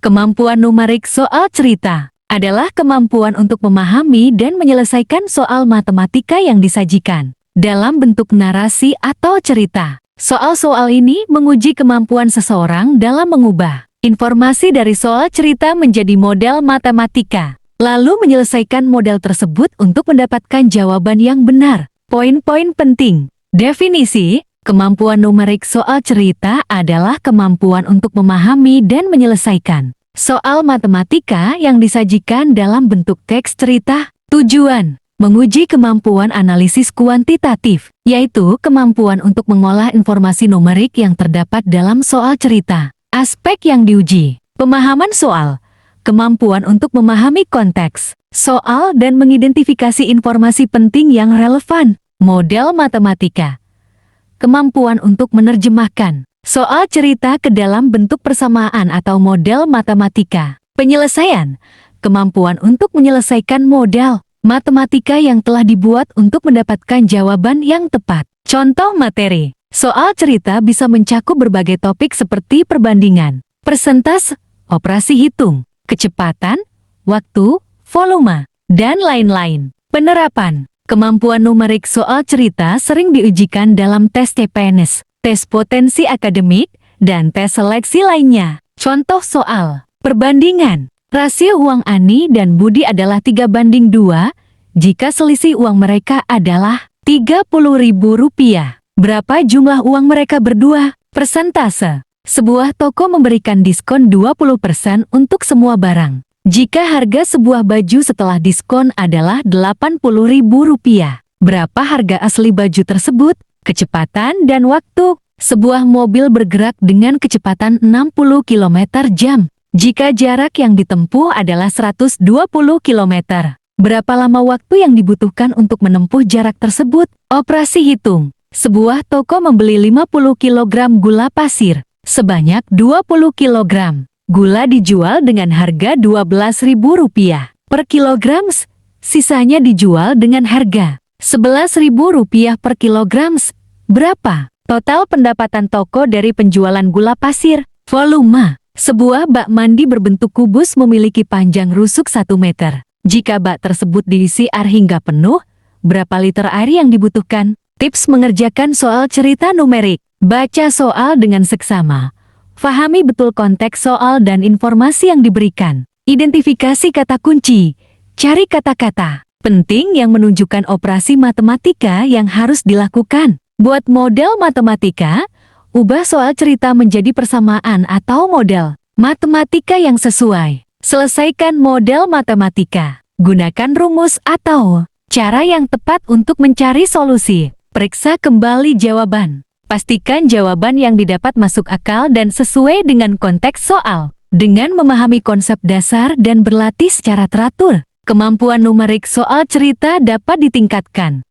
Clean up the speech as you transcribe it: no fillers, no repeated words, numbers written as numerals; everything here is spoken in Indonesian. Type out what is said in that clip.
Kemampuan numerik soal cerita adalah kemampuan untuk memahami dan menyelesaikan soal matematika yang disajikan dalam bentuk narasi atau cerita. Soal-soal ini menguji kemampuan seseorang dalam mengubah informasi dari soal cerita menjadi model matematika, lalu menyelesaikan model tersebut untuk mendapatkan jawaban yang benar. Poin-poin penting. Definisi, kemampuan numerik soal cerita adalah kemampuan untuk memahami dan menyelesaikan soal matematika yang disajikan dalam bentuk teks cerita. Tujuan, menguji kemampuan analisis kuantitatif, yaitu kemampuan untuk mengolah informasi numerik yang terdapat dalam soal cerita. Aspek yang diuji, pemahaman soal, kemampuan untuk memahami konteks soal dan mengidentifikasi informasi penting yang relevan. Model matematika, kemampuan untuk menerjemahkan soal cerita ke dalam bentuk persamaan atau model matematika. Penyelesaian, kemampuan untuk menyelesaikan model matematika yang telah dibuat untuk mendapatkan jawaban yang tepat. Contoh materi, soal cerita bisa mencakup berbagai topik seperti perbandingan, persentase, operasi hitung, kecepatan, waktu, volume, dan lain-lain. Penerapan, kemampuan numerik soal cerita sering diujikan dalam tes CPNS, tes potensi akademik, dan tes seleksi lainnya. Contoh soal, perbandingan, rasio uang Ani dan Budi adalah 3:2, jika selisih uang mereka adalah Rp30.000. Berapa jumlah uang mereka berdua? Persentase, sebuah toko memberikan diskon 20% untuk semua barang. Jika harga sebuah baju setelah diskon adalah Rp80.000, berapa harga asli baju tersebut? Kecepatan dan waktu, sebuah mobil bergerak dengan kecepatan 60 km/jam. Jika jarak yang ditempuh adalah 120 km, berapa lama waktu yang dibutuhkan untuk menempuh jarak tersebut? Operasi hitung, sebuah toko membeli 50 kg gula pasir sebanyak 20 kg. Gula dijual dengan harga Rp12.000 per kilogram, sisanya dijual dengan harga Rp11.000 per kilogram. Berapa total pendapatan toko dari penjualan gula pasir? Volume, sebuah bak mandi berbentuk kubus memiliki panjang rusuk 1 meter. Jika bak tersebut diisi air hingga penuh, berapa liter air yang dibutuhkan? Tips mengerjakan soal cerita numerik. Baca soal dengan seksama. Fahami betul konteks soal dan informasi yang diberikan. Identifikasi kata kunci. Cari kata-kata penting yang menunjukkan operasi matematika yang harus dilakukan. Buat model matematika, ubah soal cerita menjadi persamaan atau model matematika yang sesuai. Selesaikan model matematika. Gunakan rumus atau cara yang tepat untuk mencari solusi. Periksa kembali jawaban. Pastikan jawaban yang didapat masuk akal dan sesuai dengan konteks soal. Dengan memahami konsep dasar dan berlatih secara teratur, kemampuan numerik soal cerita dapat ditingkatkan.